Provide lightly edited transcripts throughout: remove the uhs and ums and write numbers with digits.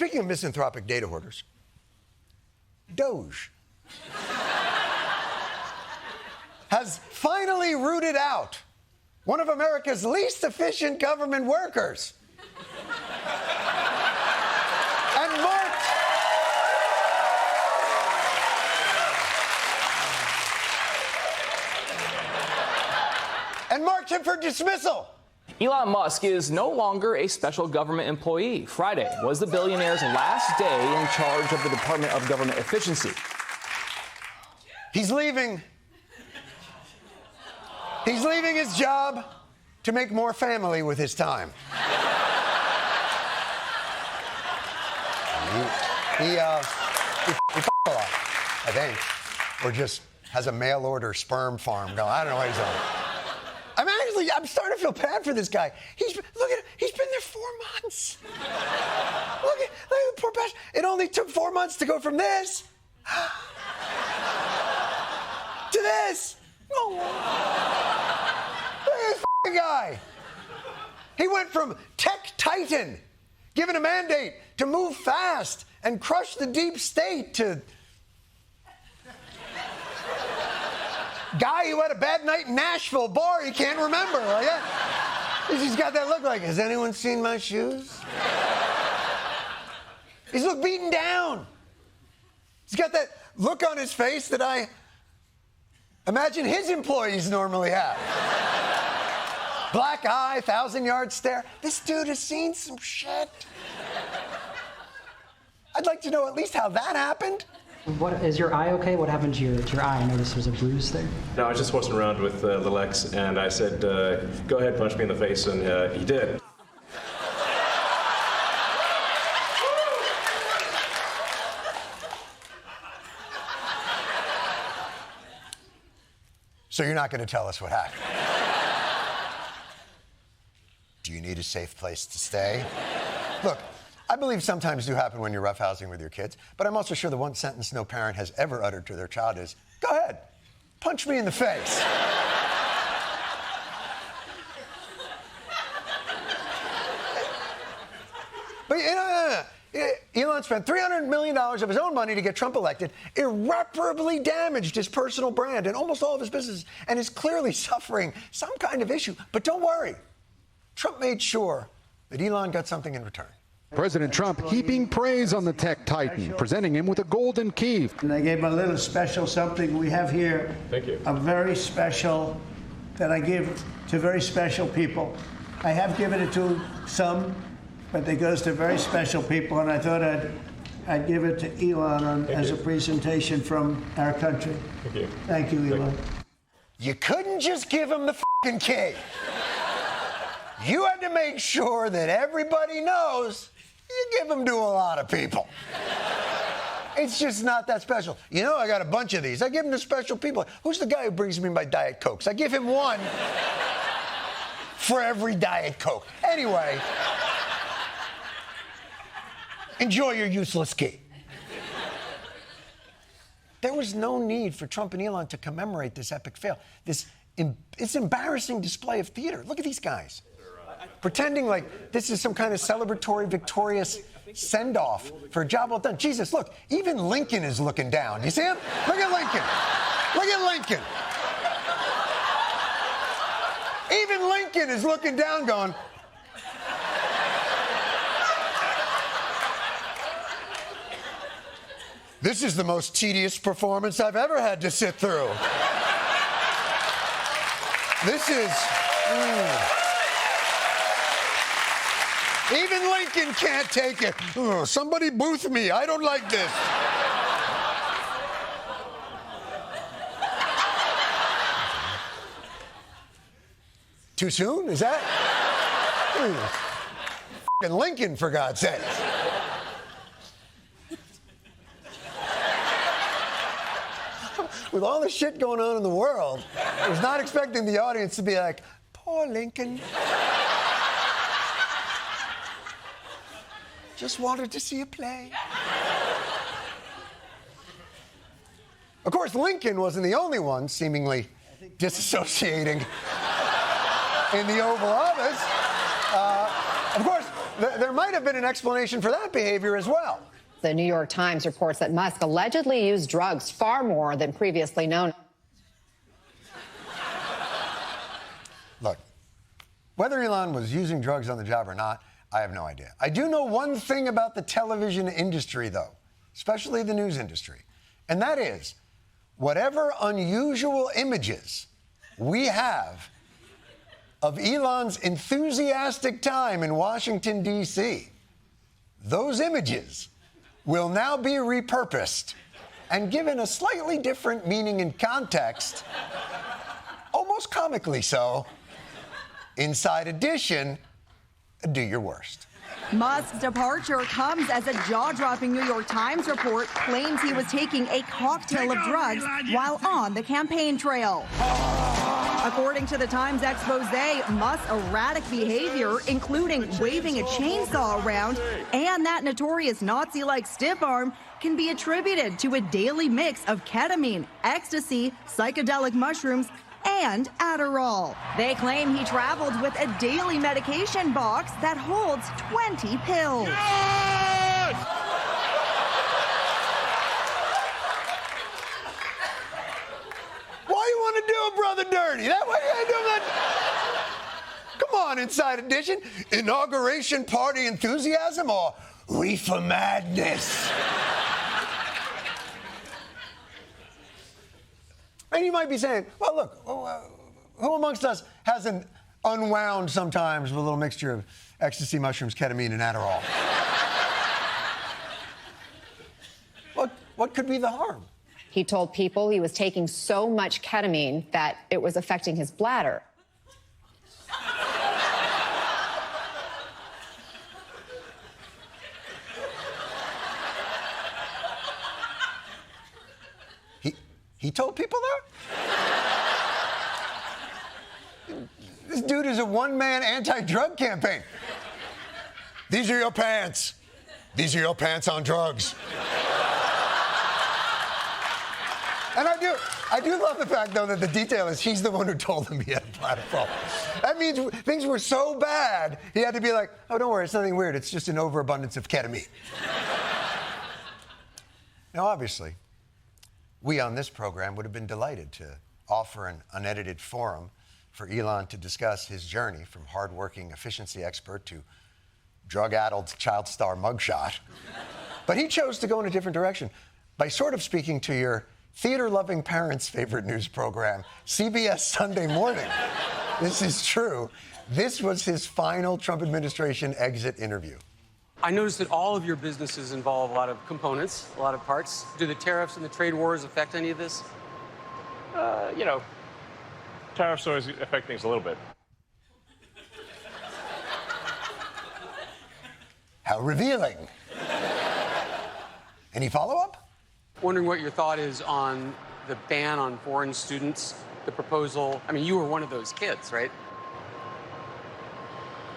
Speaking of misanthropic data hoarders, Doge has finally rooted out one of America's least efficient government workers and marked him for dismissal. Elon Musk is no longer a special government employee. Friday was the billionaire's last day in charge of the Department of Government Efficiency. He's leaving. He's leaving his job to make more family with his time. He f***ed a lot, I think. Or just has a mail order sperm farm going. I don't know what he's on. I'm starting to feel bad for this guy. Look at him. He's been there 4 months. Look at the poor bastard. It only took 4 months to go from this to this. Oh. Look at this f***ing guy. He went from tech titan, given a mandate to move fast and crush the deep state, to guy who had a bad night in Nashville bar he can't remember. Like that. He's got that look like, has anyone seen my shoes? He's looked beaten down. He's got that look on his face that I imagine his employees normally have. Black eye, 1,000-yard stare. This dude has seen some shit. I'd like to know at least how that happened. What is your eye okay? What happened to your eye? I noticed there's a bruise there. No, I was just messing around with little X, and I said, go ahead, punch me in the face, and he did. So you're not going to tell us what happened? Do you need a safe place to stay? Look, I believe sometimes do happen when you're roughhousing with your kids, but I'm also sure the one sentence no parent has ever uttered to their child is, go ahead, punch me in the face. But Elon spent $300 million of his own money to get Trump elected, irreparably damaged his personal brand and almost all of his businesses, and is clearly suffering some kind of issue. But don't worry, Trump made sure that Elon got something in return. President Trump heaping praise on the tech titan, presenting him with a golden key. And I gave him a little special something we have here. Thank you. A very special that I give to very special people. I have given it to some, but it goes to very special people, and I thought I'd give it to Elon as a presentation from our country. Thank you. Thank you, Elon. You couldn't just give him the f***ing key. You had to make sure that everybody knows you give them to a lot of people. It's just not that special. You know, I got a bunch of these. I give them to special people. Who's the guy who brings me my Diet Cokes? I give him one for every Diet Coke. Anyway, enjoy your useless key. There was no need for Trump and Elon to commemorate this epic fail. This embarrassing display of theater. Look at these guys. Pretending like this is some kind of celebratory, victorious send-off for a job well done. Jesus, look, even Lincoln is looking down. You see him? Look at Lincoln. Look at Lincoln. Even Lincoln is looking down going, this is the most tedious performance I've ever had to sit through. This is... Even Lincoln can't take it. Oh, somebody booth me. I don't like this. Too soon? Is that? F***ing Lincoln, for God's sake. With all the shit going on in the world, I was not expecting the audience to be like, poor Lincoln. Just wanted to see a play. Of course, Lincoln wasn't the only one seemingly disassociating in the Oval Office. Of course, there might have been an explanation for that behavior as well. The New York Times reports that Musk allegedly used drugs far more than previously known. Look, whether Elon was using drugs on the job or not, I have no idea. I do know one thing about the television industry, though, especially the news industry, and that is whatever unusual images we have of Elon's enthusiastic time in Washington, D.C., those images will now be repurposed and given a slightly different meaning and context, almost comically so. Inside Edition, do your worst. Musk's departure comes as a jaw-dropping New York Times report claims he was taking a cocktail of drugs while on the campaign trail. According to the Times expose, Musk's erratic behavior, including waving a chainsaw around and that notorious Nazi-like stiff arm, can be attributed to a daily mix of ketamine, ecstasy, psychedelic mushrooms, and Adderall. They claim he traveled with a daily medication box that holds 20 pills. Yes! Why you want to do a brother dirty? That way you do that? Come on, Inside Edition. Inauguration party enthusiasm or reefer madness? And you might be saying, well, look, who amongst us hasn't unwound sometimes with a little mixture of ecstasy, mushrooms, ketamine, and Adderall? What could be the harm? He told people he was taking so much ketamine that it was affecting his bladder. He told people that? This dude is a one-man anti-drug campaign. These are your pants. These are your pants on drugs. And I do love the fact, though, that the detail is he's the one who told him he had a bladder problem. That means things were so bad, he had to be like, oh, don't worry, it's nothing weird. It's just an overabundance of ketamine. Now, obviously, we on this program would have been delighted to offer an unedited forum for Elon to discuss his journey from hardworking efficiency expert to drug-addled child star mugshot. But he chose to go in a different direction by sort of speaking to your theater-loving parents' favorite news program, CBS Sunday Morning. This is true. This was his final Trump administration exit interview. I noticed that all of your businesses involve a lot of components, a lot of parts. Do the tariffs and the trade wars affect any of this? Tariffs always affect things a little bit. How revealing. Any follow-up? Wondering what your thought is on the ban on foreign students, the proposal. I mean, you were one of those kids, right?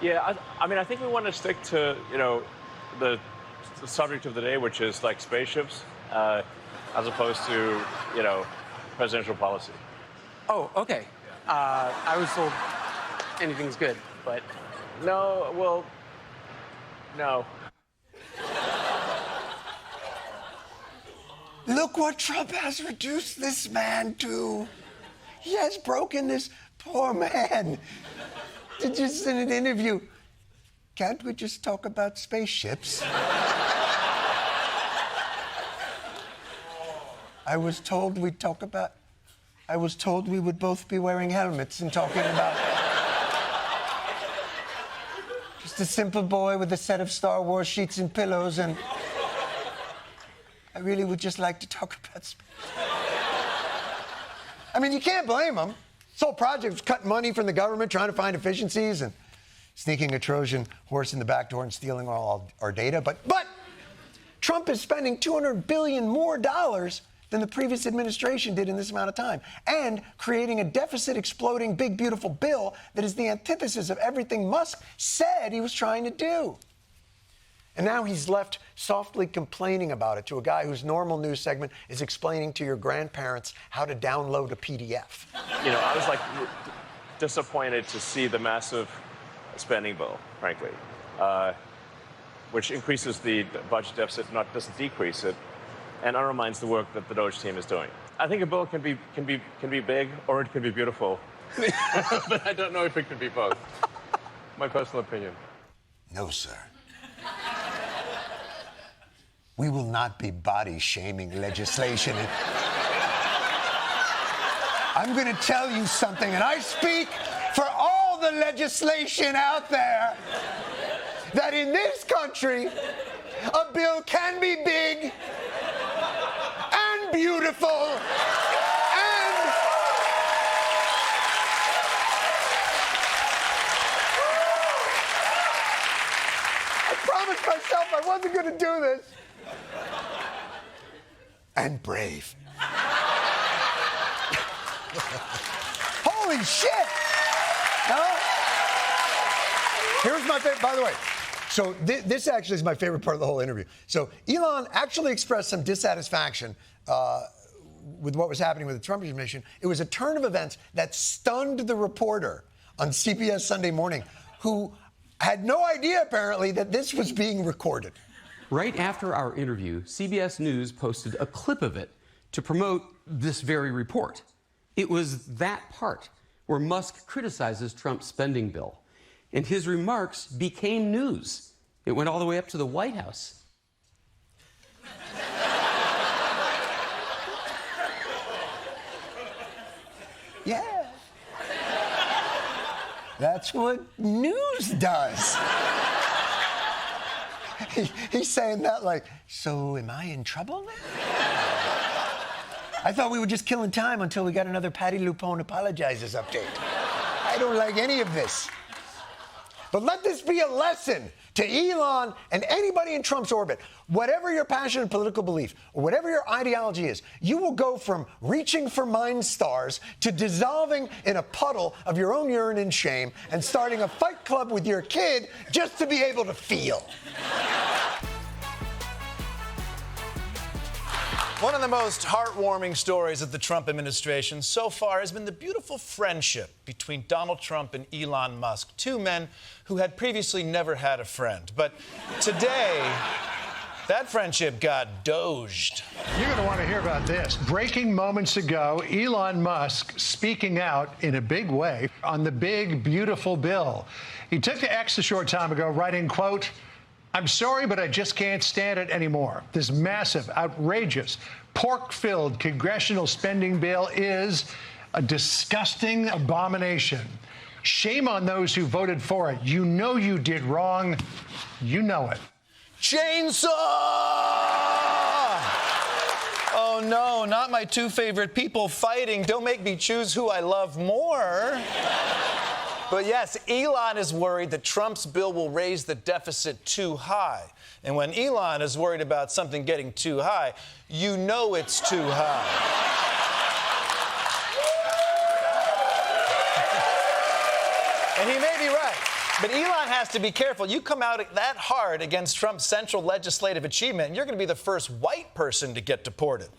Yeah, I think we want to stick to, the subject of the day, which is like spaceships, as opposed to, presidential policy. Oh, okay. I was told anything's good, but... No. Look what Trump has reduced this man to. He has broken this poor man to just in an interview. Can't we just talk about spaceships? I was told we would both be wearing helmets and talking about just a simple boy with a set of Star Wars sheets and pillows, and I really would just like to talk about space. I mean, you can't blame him. This whole project was cutting money from the government, trying to find efficiencies, and sneaking a Trojan horse in the back door and stealing all our data. But Trump is spending $200 billion more than the previous administration did in this amount of time, and creating a deficit-exploding big, beautiful bill that is the antithesis of everything Musk said he was trying to do. And now he's left softly complaining about it to a guy whose normal news segment is explaining to your grandparents how to download a PDF. I was disappointed to see the massive spending bill, frankly. which increases the budget deficit, doesn't decrease it, and undermines the work that the Doge team is doing. I think a bill can be big or it can be beautiful, but I don't know if it can be both. My personal opinion. No, sir. We will not be body-shaming legislation. I'm going to tell you something, and I speak for all the legislation out there, that in this country, a bill can be big and beautiful and I promised myself I wasn't going to do this. And brave. Holy shit! Here's my favorite, by the way. So this actually is my favorite part of the whole interview. So Elon actually expressed some dissatisfaction with what was happening with the Trump administration. It was a turn of events that stunned the reporter on CBS Sunday Morning, who had no idea, apparently, that this was being recorded. Right after our interview, CBS News posted a clip of it to promote this very report. It was that part where Musk criticizes Trump's spending bill, and his remarks became news. It went all the way up to the White House. Yeah. That's what news does. He's saying that like, so am I in trouble now? I thought we were just killing time until we got another Patty Lupone apologizes update. I don't like any of this. But let this be a lesson to Elon and anybody in Trump's orbit. Whatever your passionate political belief or whatever your ideology is, you will go from reaching for Mind Stars to dissolving in a puddle of your own urine and shame and starting a fight club with your kid just to be able to feel. One of the most heartwarming stories of the Trump administration so far has been the beautiful friendship between Donald Trump and Elon Musk, two men who had previously never had a friend. But today, that friendship got doged. You're going to want to hear about this. Breaking moments ago, Elon Musk speaking out in a big way on the big, beautiful bill. He took to X a short time ago, writing, quote, "I'm sorry, but I just can't stand it anymore. This massive, outrageous, pork-filled congressional spending bill is a disgusting abomination. Shame on those who voted for it. You know you did wrong. You know it." Chainsaw! Oh no, not my two favorite people fighting. Don't make me choose who I love more. But yes, Elon is worried that Trump's bill will raise the deficit too high. And when Elon is worried about something getting too high, you know it's too high. And he may be right. But Elon has to be careful. You come out that hard against Trump's central legislative achievement, and you're going to be the first white person to get deported.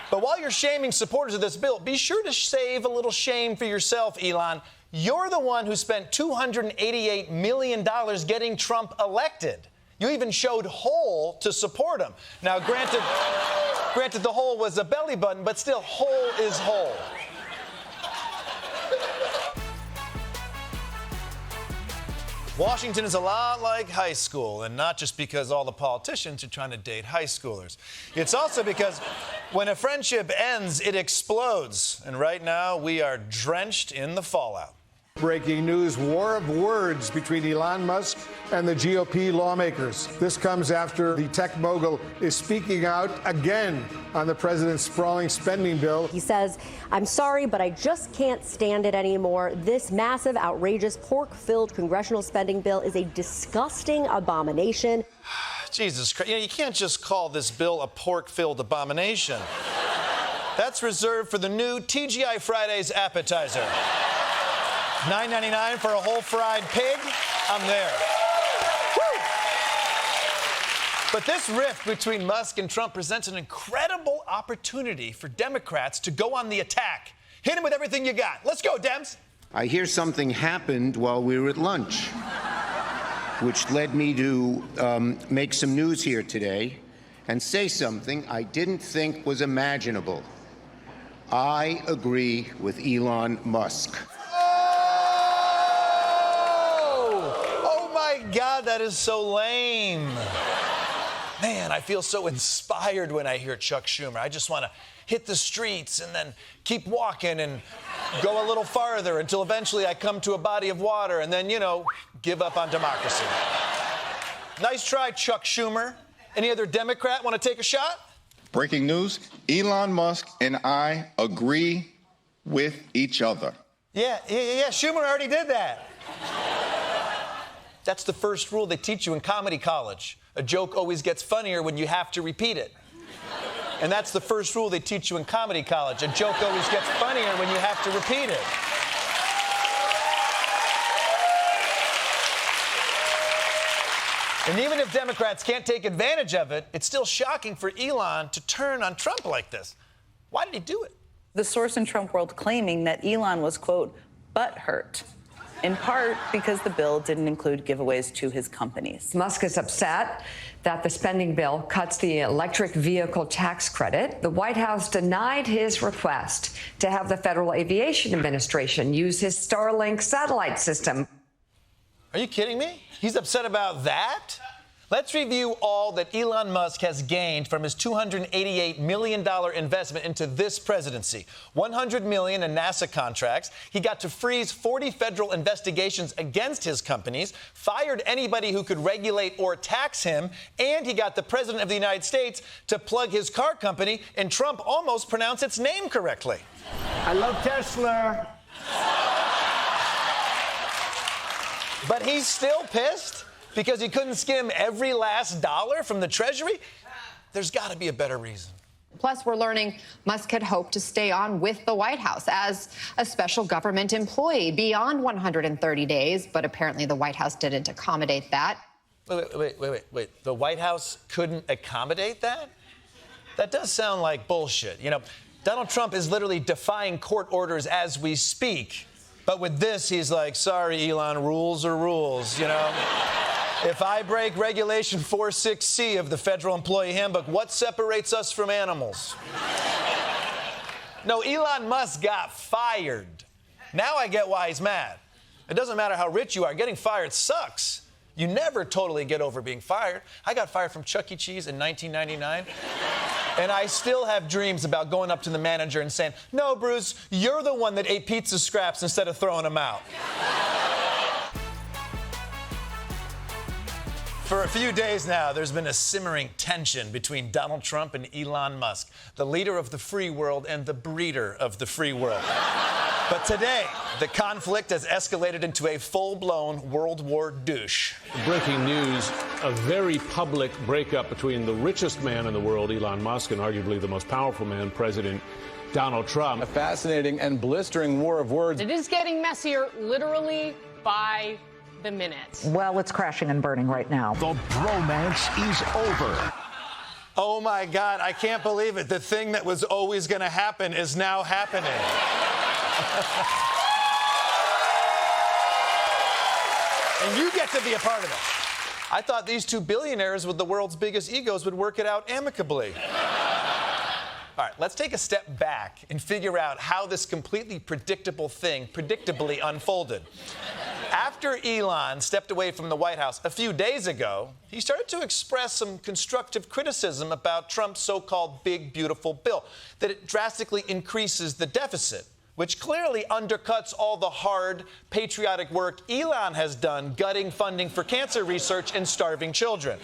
But while you're shaming supporters of this bill, be sure to save a little shame for yourself, Elon. You're the one who spent $288 million getting Trump elected. You even showed whole to support him. Now, granted, the whole was a belly button, but still, whole is whole. Washington is a lot like high school, and not just because all the politicians are trying to date high schoolers. It's also because when a friendship ends, it explodes. And right now, we are drenched in the fallout. Breaking news, war of words between Elon Musk and the GOP lawmakers. This comes after the tech mogul is speaking out again on the president's sprawling spending bill. He says, "I'm sorry, but I just can't stand it anymore. This massive, outrageous, pork-filled congressional spending bill is a disgusting abomination." Jesus Christ. You can't just call this bill a pork-filled abomination. That's reserved for the new TGI Fridays appetizer. $9.99 for a whole fried pig? I'm there. Woo! But this rift between Musk and Trump presents an incredible opportunity for Democrats to go on the attack. Hit him with everything you got. Let's go, Dems. I hear something happened while we were at lunch. which led me to make some news here today and say something I didn't think was imaginable. I agree with Elon Musk. Oh my God, that is so lame. Man, I feel so inspired when I hear Chuck Schumer. I just want to hit the streets and then keep walking and go a little farther until eventually I come to a body of water and then, give up on democracy. Nice try, Chuck Schumer. Any other Democrat want to take a shot? Breaking news, Elon Musk and I agree with each other. Yeah, Schumer already did that. That's the first rule they teach you in comedy college. A joke always gets funnier when you have to repeat it. And that's the first rule they teach you in comedy college. A joke always gets funnier when you have to repeat it. And even if Democrats can't take advantage of it, it's still shocking for Elon to turn on Trump like this. Why did he do it? The source in Trump world claiming that Elon was, quote, butthurt, in part because the bill didn't include giveaways to his companies. Musk is upset that the spending bill cuts the electric vehicle tax credit. The White House denied his request to have the Federal Aviation Administration use his Starlink satellite system. Are you kidding me? He's upset about that? Let's review all that Elon Musk has gained from his $288 million investment into this presidency. $100 million in NASA contracts. He got to freeze 40 federal investigations against his companies, fired anybody who could regulate or tax him, and he got the president of the United States to plug his car company, and Trump almost pronounced its name correctly. I love Tesla. But he's still pissed because he couldn't skim every last dollar from the Treasury? There's got to be a better reason. Plus, we're learning Musk had hoped to stay on with the White House as a special government employee beyond 130 days, but apparently the White House didn't accommodate that. Wait. The White House couldn't accommodate that? That does sound like bullshit. Donald Trump is literally defying court orders as we speak. But with this, he's like, sorry, Elon, rules are rules, If I break Regulation 46C of the Federal Employee Handbook, what separates us from animals? No, Elon Musk got fired. Now I get why he's mad. It doesn't matter how rich you are. Getting fired sucks. You never totally get over being fired. I got fired from Chuck E. Cheese in 1999. And I still have dreams about going up to the manager and saying, no, Bruce, you're the one that ate pizza scraps instead of throwing them out. For a few days now, there's been a simmering tension between Donald Trump and Elon Musk, the leader of the free world and the breeder of the free world. But today, the conflict has escalated into a full-blown World War douche. Breaking news, a very public breakup between the richest man in the world, Elon Musk, and arguably the most powerful man, President Donald Trump. A fascinating and blistering war of words. It is getting messier literally by the minute. Well, it's crashing and burning right now. The bromance is over. Oh my God, I can't believe it. The thing that was always going to happen is now happening. And you get to be a part of it. I thought these two billionaires with the world's biggest egos would work it out amicably. All right, let's take a step back and figure out how this completely predictable thing predictably unfolded. After Elon stepped away from the White House a few days ago, he started to express some constructive criticism about Trump's so-called big, beautiful bill, that it drastically increases the deficit, which clearly undercuts all the hard, patriotic work Elon has done gutting funding for cancer research and starving children.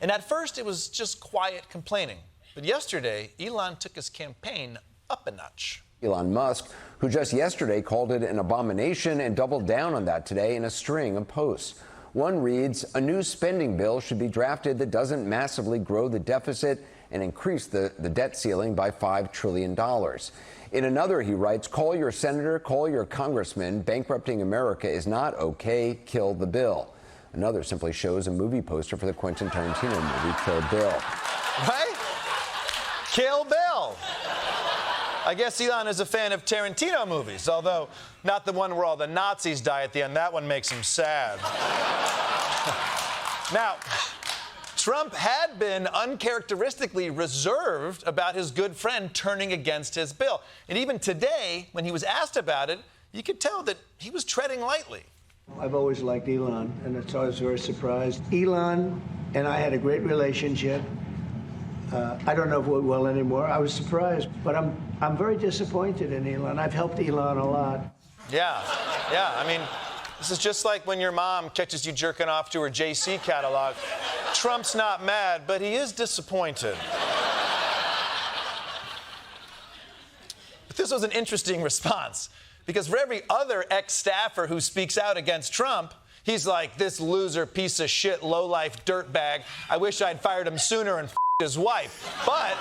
And at first, it was just quiet complaining. But yesterday, Elon took his campaign up a notch. Elon Musk, who just yesterday called it an abomination and doubled down on that today in a string of posts. One reads, a new spending bill should be drafted that doesn't massively grow the deficit and increase the debt ceiling by $5 trillion. In another, he writes, call your senator, call your congressman. Bankrupting America is not okay. Kill the bill. Another simply shows a movie poster for the Quentin Tarantino movie, Kill Bill. Right? Kill Bill. I guess Elon is a fan of Tarantino movies, although not the one where all the Nazis die at the end. That one makes him sad. Now, Trump had been uncharacteristically reserved about his good friend turning against his bill. And even today, when he was asked about it, you could tell that he was treading lightly. I've always liked Elon, and so I was very surprised. Elon and I had a great relationship. I don't know if we're well anymore. I was surprised, but I'm very disappointed in Elon. I've helped Elon a lot. Yeah. I mean, this is just like when your mom catches you jerking off to her JC catalog. Trump's not mad, but he is disappointed. But this was an interesting response, because for every other ex-staffer who speaks out against Trump, he's like, this loser, piece of shit, lowlife dirtbag. I wish I'd fired him sooner and his wife. But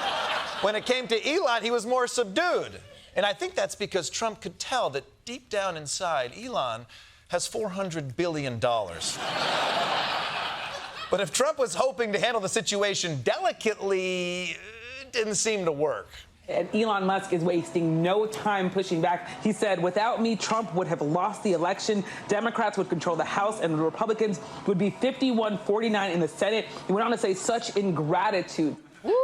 when it came to Elon, he was more subdued. And I think that's because Trump could tell that deep down inside, Elon has $400 billion. But if Trump was hoping to handle the situation delicately, it didn't seem to work. And Elon Musk is wasting no time pushing back. He said, without me, Trump would have lost the election. Democrats would control the House, and the Republicans would be 51-49 in the Senate. He went on to say such ingratitude. Woo!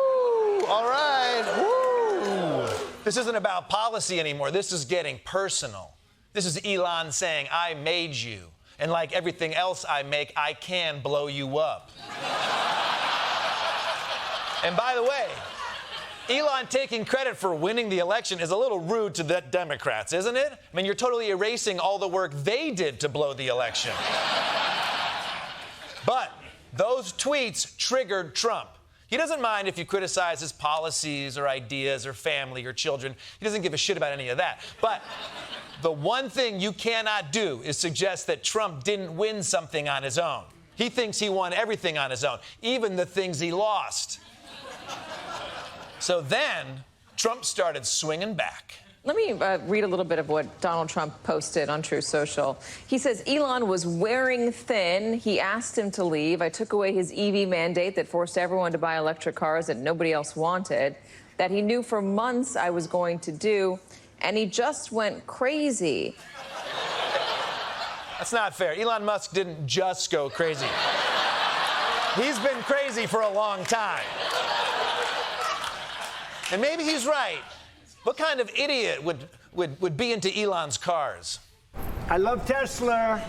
All right. Woo! This isn't about policy anymore. This is getting personal. This is Elon saying, I made you. And like everything else I make, I can blow you up. And by the way, Elon taking credit for winning the election is a little rude to the Democrats, isn't it? I mean, you're totally erasing all the work they did to blow the election. But those tweets triggered Trump. He doesn't mind if you criticize his policies or ideas or family or children. He doesn't give a shit about any of that. But the one thing you cannot do is suggest that Trump didn't win something on his own. He thinks he won everything on his own, even the things he lost. So then, Trump started swinging back. Let me read a little bit of what Donald Trump posted on Truth Social. He says, Elon was wearing thin. He asked him to leave. I took away his EV mandate that forced everyone to buy electric cars that nobody else wanted, that he knew for months I was going to do, and he just went crazy. That's not fair. Elon Musk didn't just go crazy. He's been crazy for a long time. And maybe he's right. What kind of idiot would be into Elon's cars? I love Tesla.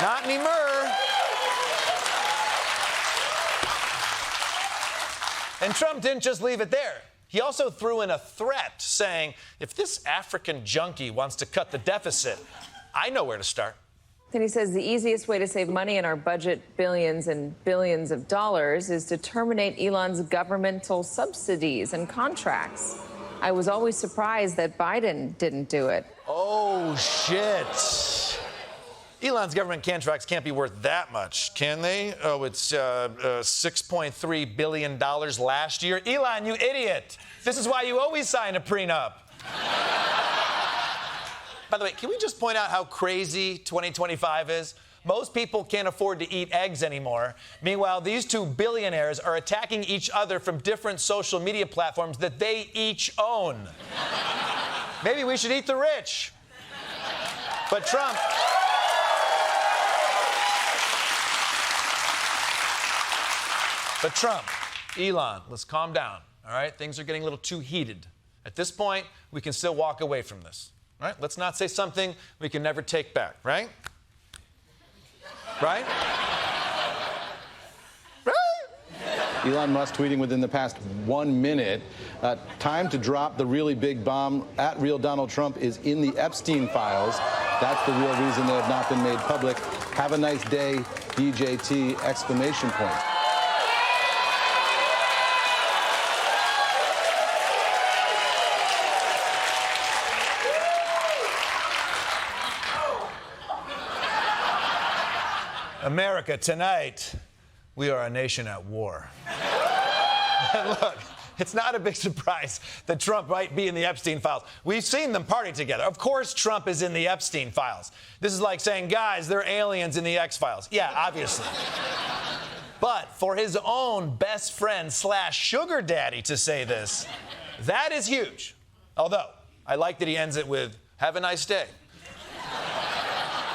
Not anymore. And Trump didn't just leave it there. He also threw in a threat saying, if this African junkie wants to cut the deficit, I know where to start. Then he says the easiest way to save money in our budget, billions and billions of dollars, is to terminate Elon's governmental subsidies and contracts. I was always surprised that Biden didn't do it. Oh, shit. Elon's government contracts can't be worth that much, can they? Oh, it's $6.3 billion last year. Elon, you idiot. This is why you always sign a prenup. By the way, can we just point out how crazy 2025 is? Most people can't afford to eat eggs anymore. Meanwhile, these two billionaires are attacking each other from different social media platforms that they each own. Maybe we should eat the rich. But Trump... Elon, let's calm down, all right? Things are getting a little too heated. At this point, we can still walk away from this. All right, let's not say something we can never take back, right? Right? Elon Musk tweeting within the past 1 minute, time to drop the really big bomb. At Real Donald Trump is in the Epstein files. That's the real reason they have not been made public. Have a nice day, DJT, exclamation point. America, tonight, we are a nation at war. And look, it's not a big surprise that Trump might be in the Epstein files. We've seen them party together. Of course Trump is in the Epstein files. This is like saying, guys, they're aliens in the X-Files. Yeah, obviously. But for his own best friend / sugar daddy to say this, That is huge. Although, I like that he ends it with, have a nice day.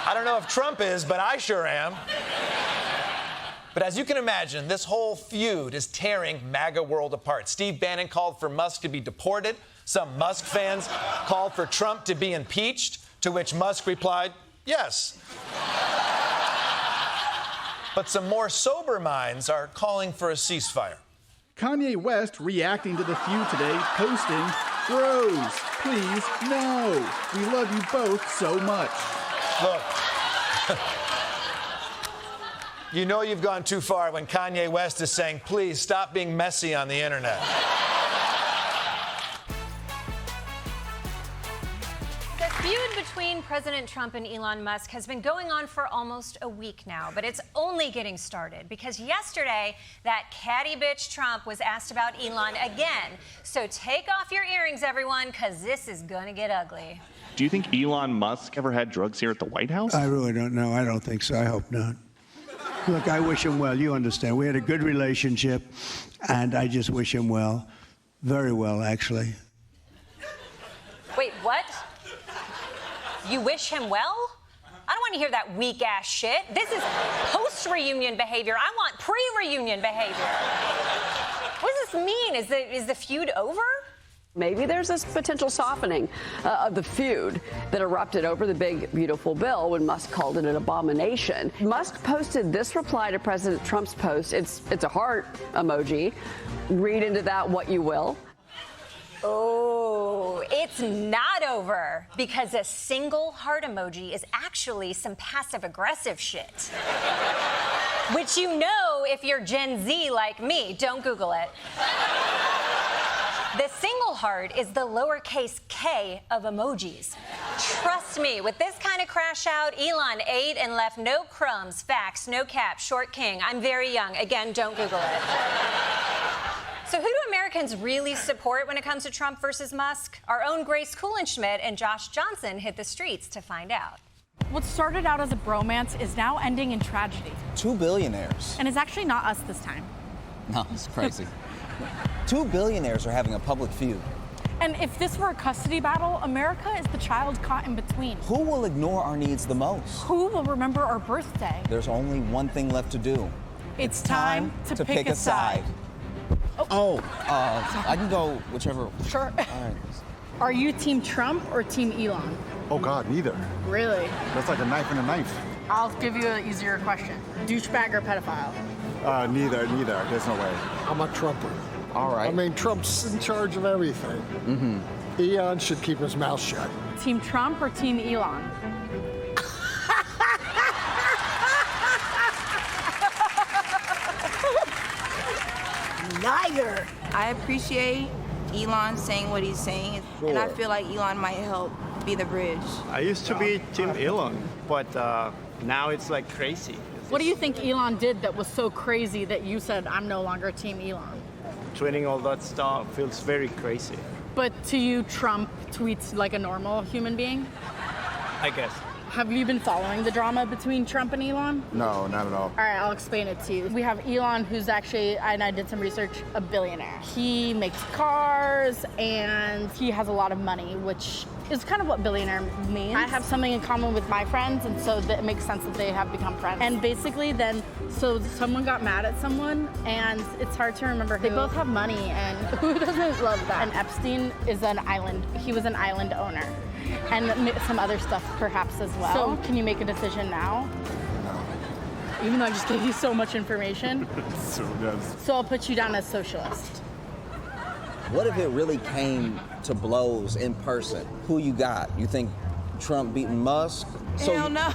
I don't know if Trump is, but I sure am. But as you can imagine, this whole feud is tearing MAGA world apart. Steve Bannon called for Musk to be deported. Some Musk fans called for Trump to be impeached, to which Musk replied, yes. But some more sober minds are calling for a ceasefire. Kanye West reacting to the feud today, posting, "Bros, please, no. We love you both so much." Look, you know you've gone too far when Kanye West is saying, please stop being messy on the internet. The feud between President Trump and Elon Musk has been going on for almost a week now, but it's only getting started because yesterday that catty bitch Trump was asked about Elon again. So take off your earrings, everyone, because this is going to get ugly. Do you think Elon Musk ever had drugs here at the White House? I really don't know. I don't think so. I hope not. Look, I wish him well. You understand. We had a good relationship, and I just wish him well. Very well, actually. Wait, what? You wish him well? I don't want to hear that weak-ass shit. This is post-reunion behavior. I want pre-reunion behavior. What does this mean? Is the feud over? Maybe there's this potential softening of the feud that erupted over the big, beautiful bill when Musk called it an abomination. Musk posted this reply to President Trump's post. It's a heart emoji. Read into that what you will. Oh, it's not over because a single heart emoji is actually some passive-aggressive shit. Which you know if you're Gen Z like me. Don't Google it. The single heart is the lowercase k of emojis. Trust me, with this kind of crash out, Elon ate and left no crumbs. Facts, no cap, short king. I'm very young. Again, don't Google it. So who do Americans really support when it comes to Trump versus Musk? Our own Grace Kulinschmidt and Josh Johnson hit the streets to find out. What started out as a bromance is now ending in tragedy. 2 billionaires. And it's actually not us this time. No, it's crazy. 2 billionaires are having a public feud. And if this were a custody battle, America is the child caught in between. Who will ignore our needs the most? Who will remember our birthday? There's only one thing left to do. It's time to pick a side. I can go whichever. Sure. All right. Are you Team Trump or Team Elon? Oh, God, neither. Really? That's like a knife and a knife. I'll give you an easier question. Douchebag or pedophile? Neither. There's no way. I'm a Trumper. All right. I mean, Trump's in charge of everything. Mm-hmm. Elon should keep his mouth shut. Team Trump or Team Elon? Neither. I appreciate Elon saying what he's saying, and I feel like Elon might help be the bridge. I used to be Team Elon, but now it's like crazy. What do you think Elon did that was so crazy that you said, I'm no longer Team Elon? Tweeting all that stuff feels very crazy. But to you, Trump tweets like a normal human being? I guess. Have you been following the drama between Trump and Elon? No, not at all. All right, I'll explain it to you. We have Elon, who's actually, and I did some research, a billionaire. He makes cars and he has a lot of money, which is kind of what billionaire means. I have something in common with my friends, and so that it makes sense that they have become friends. And basically then, so someone got mad at someone, and it's hard to remember who. They both have money, and who doesn't love that? And Epstein is an island, he was an island owner. And some other stuff perhaps as well. So can you make a decision now? No. Even though I just gave you so much information? So I'll put you down as socialist. What if it really came to blows in person? Who you got? You think Trump beating Musk? Hell no.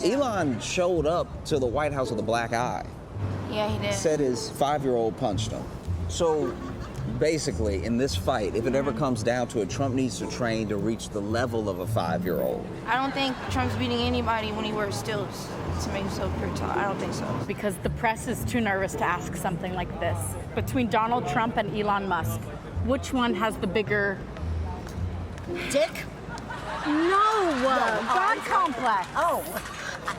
Elon showed up to the White House with a black eye. Yeah, he did. Said his 5-year-old punched him. So basically, in this fight, if it ever comes down to it, Trump needs to train to reach the level of a 5-year-old. I don't think Trump's beating anybody when he wears stilts to make himself pretty tall. I don't think so. Because the press is too nervous to ask something like this. Between Donald Trump and Elon Musk, which one has the bigger dick? No, God complex. Oh,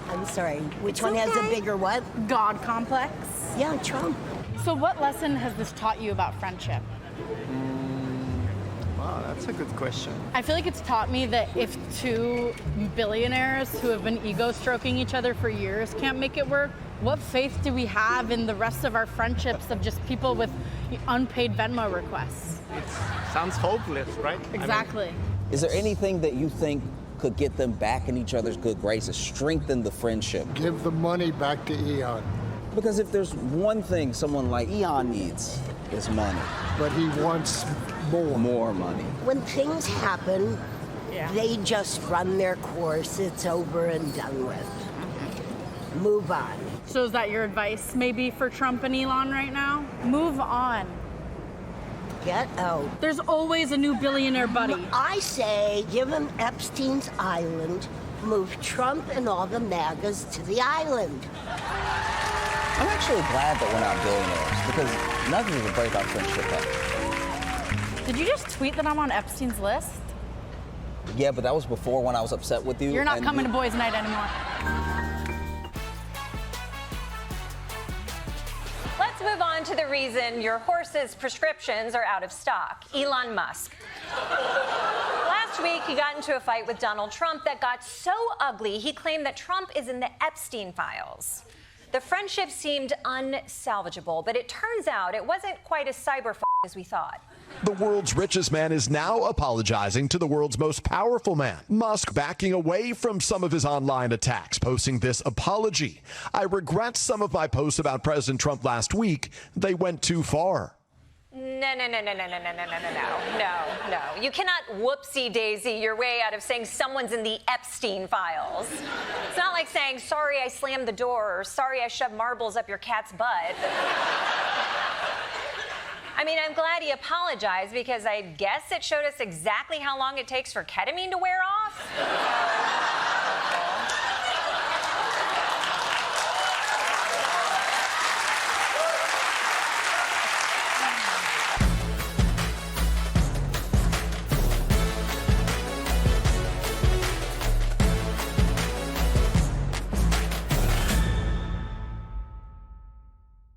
I'm sorry. Which one has a bigger what? God complex. Yeah, Trump. So what lesson has this taught you about friendship? Wow, that's a good question. I feel like it's taught me that if two billionaires who have been ego stroking each other for years can't make it work, what faith do we have in the rest of our friendships of just people with unpaid Venmo requests? It sounds hopeless, right? Exactly. Is there anything that you think could get them back in each other's good graces, strengthen the friendship? Give the money back to Elon. Because if there's one thing someone like Elon needs, it's money. But he wants more. More money. When things happen, they just run their course. It's over and done with. Move on. So is that your advice maybe for Trump and Elon right now? Move on. Get out. There's always a new billionaire buddy. I say give him Epstein's island, move Trump and all the MAGAs to the island. I'm actually glad that we're not billionaires because nothing will break our friendship up. Did you just tweet that I'm on Epstein's list? Yeah, but that was before when I was upset with you. You're not coming to boys' night anymore. Let's move on to the reason your horse's prescriptions are out of stock. Elon Musk. Last week, he got into a fight with Donald Trump that got so ugly, he claimed that Trump is in the Epstein files. The friendship seemed unsalvageable, but it turns out it wasn't quite as cyber as we thought. The world's richest man is now apologizing to the world's most powerful man. Musk backing away from some of his online attacks, posting this apology. I regret some of my posts about President Trump last week. They went too far. No. You cannot whoopsie-daisy your way out of saying someone's in the Epstein files. It's not like saying, sorry I slammed the door, or sorry I shoved marbles up your cat's butt. I mean, I'm glad he apologized because I guess it showed us exactly how long it takes for ketamine to wear off.